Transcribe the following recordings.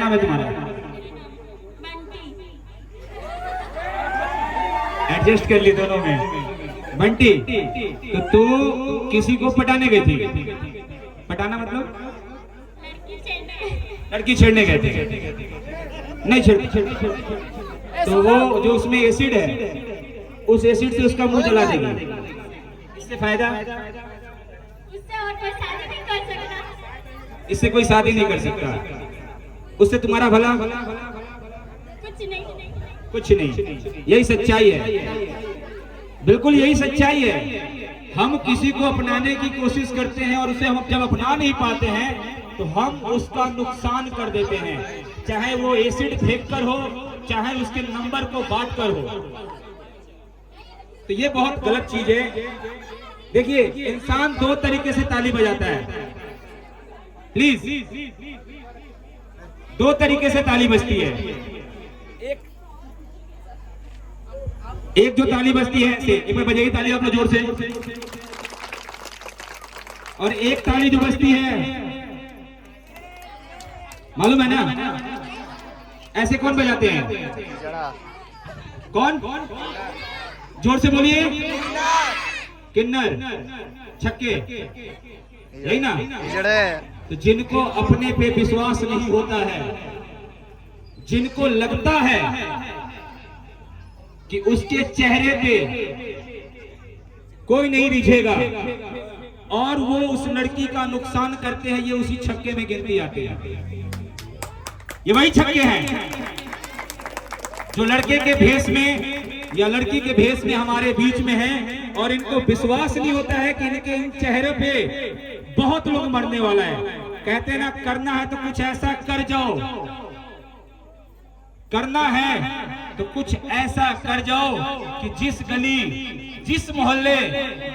नाम है तुम्हारा? एडजस्ट कर ली दोनों में। बंटी, तो तू किसी को पटाने गई थी? पटाना मतलब लड़की छेड़ने गए थे? नहीं छेड़, तो वो जो उसमें एसिड है, उस एसिड से उसका मुंह जला देगी। इससे फायदा? उससे और कोई शादी नहीं कर सकता। इससे कोई शादी नहीं कर सकता। उससे तुम्हारा भला? कुछ नहीं। कुछ नहीं। यही सच्चाई है, बिल्कुल यही सच्चाई है। हम किसी को अपनाने की कोशिश करते हैं और उसे हम जब अपना नहीं पाते हैं तो हम उसका नुकसान कर देते हैं, चाहे वो एसिड फेंक कर हो, चाहे उसके नंबर को बांट कर हो। तो ये बहुत गलत चीज है। देखिए, इंसान दो तरीके से ताली बजाता है। प्लीज, दो तरीके से ताली बजती है। एक जो ताली बजती है, एक बार बजेगी ताली आप लोग जोर से। और एक ताली जो बजती है, मालूम है ना? ऐसे कौन बजाते हैं? कौन? जोर से बोलिए। किन्नर, छक्के, यही ना? तो जिनको अपने पे विश्वास नहीं होता है, जिनको लगता है कि उसके चेहरे पे कोई नहीं रिझेगा और वो उस लड़की का नुकसान करते हैं, ये उसी छक्के में गिनती आते हैं। ये वही छक्के हैं जो लड़के के भेष में या लड़की के भेष में हमारे बीच में हैं और इनको विश्वास नहीं होता है कि इनके इन चेहरे पे बहुत लोग मरने वाला है। कहते हैं ना, करना है तो कुछ ऐसा कर जाओ, करना है तो कुछ ऐसा कर जाओ कि जिस गली, जिस मोहल्ले,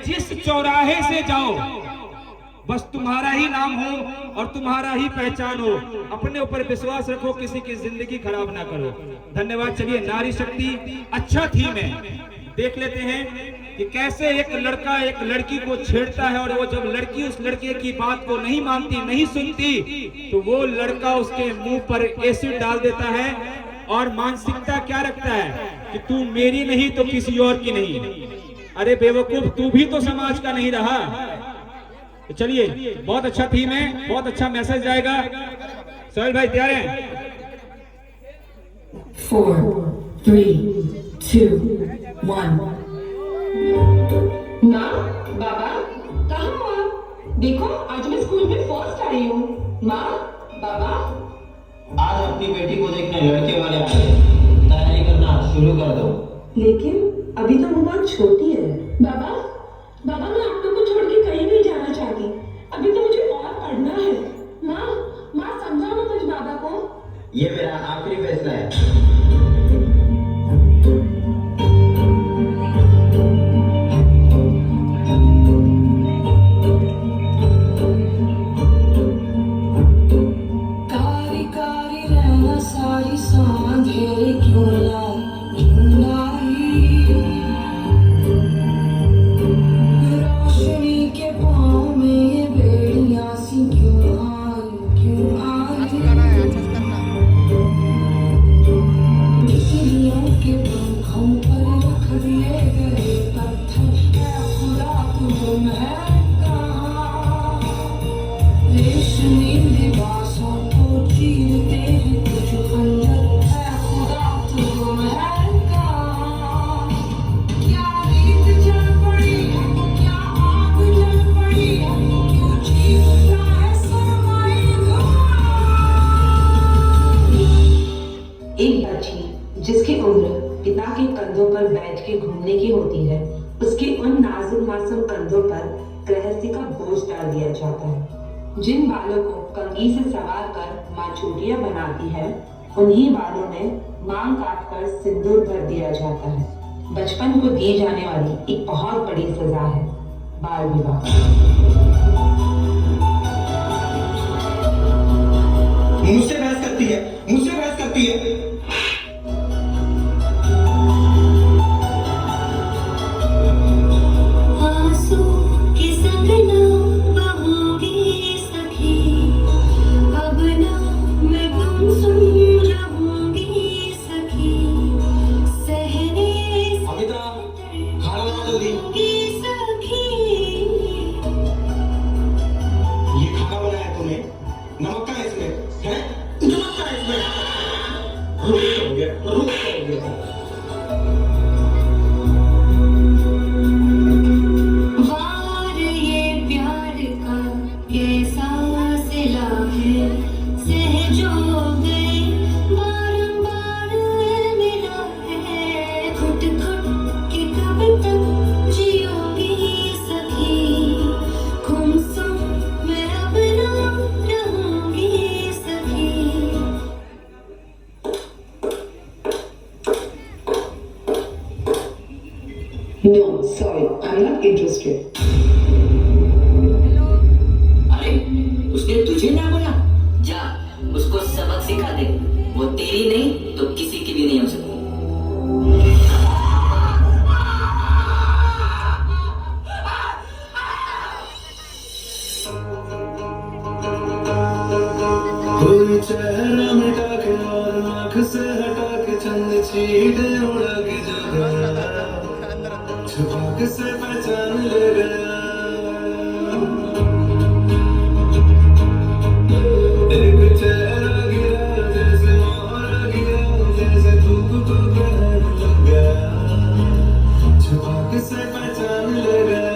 जिस चौराहे से जाओ, बस तुम्हारा ही नाम हो और तुम्हारा ही पहचान हो। अपने ऊपर विश्वास रखो, किसी की जिंदगी खराब ना करो। धन्यवाद। चलिए, नारी शक्ति अच्छा थीम है। देख लेते हैं कि कैसे एक लड़का एक लड़की को छेड़ता है और वो जब लड़की उस लड़के की बात को नहीं मानती, नहीं सुनती, तो वो लड़का उसके मुंह पर एसिड डाल देता है और मानसिकता क्या रखता है कि तू मेरी नहीं तो किसी और की नहीं। अरे बेवकूफ, तू भी तो समाज का नहीं रहा। तो चलिए, बहुत अच्छा थीम है, बहुत अच्छा मैसेज जाएगा। सोहेल भाई तैयार हैं? 4, 3, 2, 1। माँ, बाबा, कहाँ हो आप? देखो, आज मैं स्कूल में फर्स्ट आई हूँ। माँ, बाबा, आज अपनी बेटी को देखने लड़के वाले आए हैं। तैयारी करना शुरू कर दो। लेकिन अभी तो वो बहुत छोटी है। बाबा, बाबा, मैं आप लोग को छोड़ के कहीं नहीं जाना चाहती। अभी तो मुझे और पढ़ना है। माँ समझाओ ना कुछ बाबा को। ये मेरा आखिरी फैसला है। जिसकी उम्र पिता के कंधों पर बैठ के घूमने की होती है, उसके उन नाजुक मासूम कंधों पर गृहस्थी का बोझ डाल दिया जाता है। जिन बालों को कंघी से सवार कर माँ चूड़ियां बनाती है, उन्हीं बालों में मांग काट कर सिंदूर भर दिया जाता है। बचपन को दी जाने वाली एक बहुत बड़ी सजा है बाल विवाह। मुझसे बहस करती है, मुझसे बहस करती है। अब ना मैं गुमसुम वार ये प्यार का कैसा सिला है, सहजो गए बारंबार मिला है, घुट घुट के कब तक जियोगी सखी, गुमसुम मैं अब ना रहूंगी सखी। No, sorry, I'm not interested. अरे उसने तुझे ना बोला? जा उसको सबक सिखा दे, वो तेरी नहीं तो किसी की भी नहीं हो सकती। कोई चेहरा मिटा के और आँख से हटा के चंद चीटे उड़ा के जो गया, छुपा के से पहचान ले गया। एक चेहरा गिरा जैसे मोहरा गिरा, जैसे धूप को ग्रहण लग गया, छुपा के से पहचान ले गया।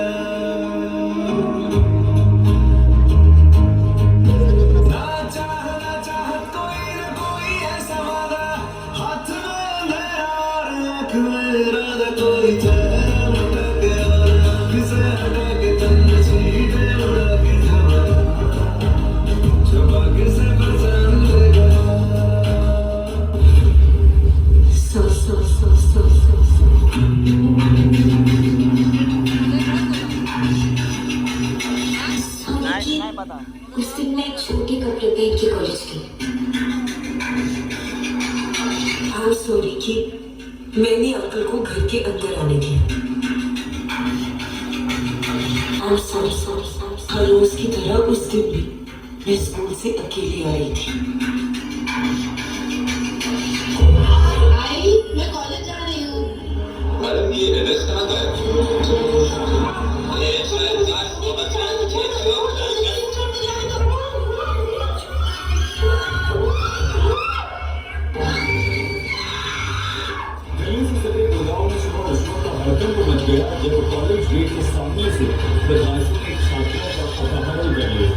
ना चाहत कोई न कोई ऐसा वादा, हाथ में मेरा और आँख में इरादा, कोई चेहरा मिटा के और आँख से हटा के चंद चीटे उड़ा के जवा, छुपा के से पहचान लेगा। उस दिन मैं छोटे कपड़े पहन के कॉलेज गई। I'm sorry कि मैंने अंकल को घर के अंदर आने दिया। I'm sorry, हर रोज की तरह उस दिन भी मैं स्कूल से अकेली आ रही थी। मैं कॉलेज जा रही हूँ। मैडम ये एड्रेस कहाँ का है? जब कॉलेज गेट के सामने से बदमाशों ने छात्रों का अपहरण कर लिया।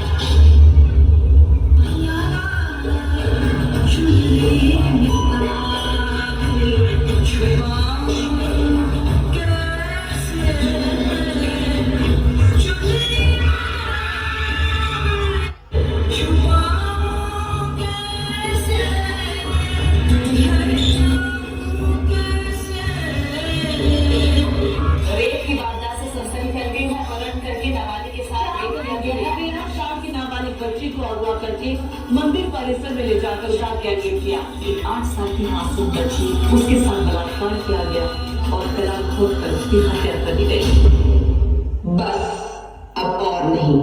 रेप की वारदात से सनसनी फैल गई है। अपहरण करके नाबालिग के साथ रेप किया गया है। शाम की नाबालिग बच्ची को अगवा करके मंदिर परिसर में ले जाकर उसका गैंगरेप किया। एक 8 साल की मासूम बच्ची, उसके साथ बलात्कार किया गया और गला घोटकर उसकी हत्या कर दी गई। बस अब और नहीं।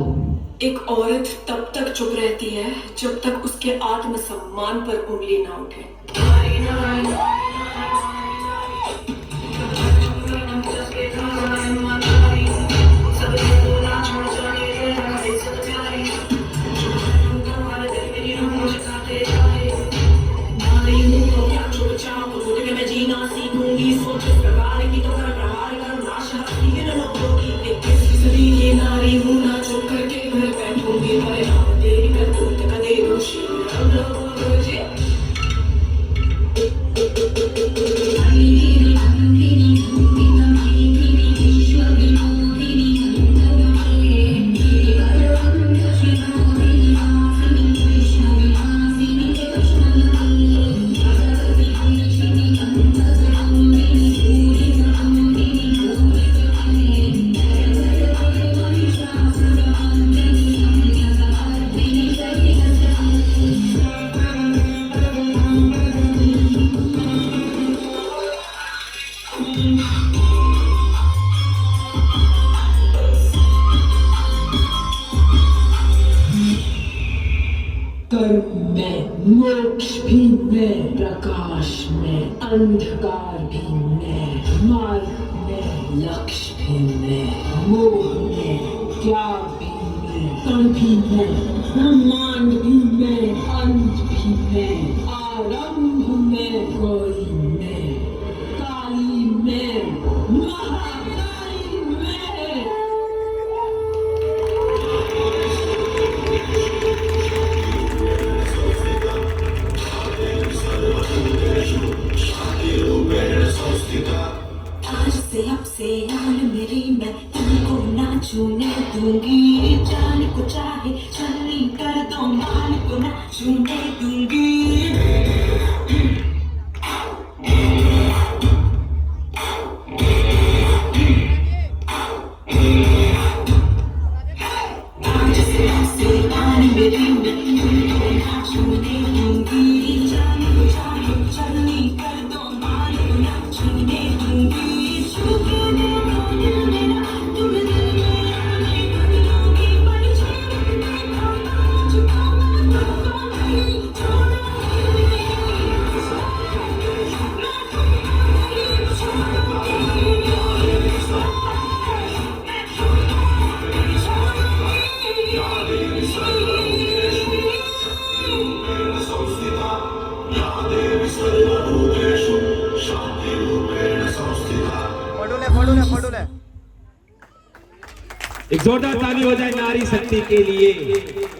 एक औरत तब तक चुप रहती है जब तक उसके आत्मसम्मान पर उंगली ना उठे। मैं जीना सीखूंगी, सोच इस प्रकार की तो कर प्रहार करो नाशा की नारी हूँ, ना चुप करके घर बैठूंगी, परिणाम तेरी करतूत का दे दोषी मुझे। कर्म में, मोक्ष भी में, प्रकाश में, अंधकार भी में, मार्ग में, लक्ष्य भी में, मोह में, त्याग भी में, कण भी में, ब्रह्मांड भी में, अंत भी में, आरंभ में, दूंगी, जान को चाहे छलनी कर दो, मान को ना छूने दूंगी। एक जोरदार ताली हो जाए नारी शक्ति के लिए।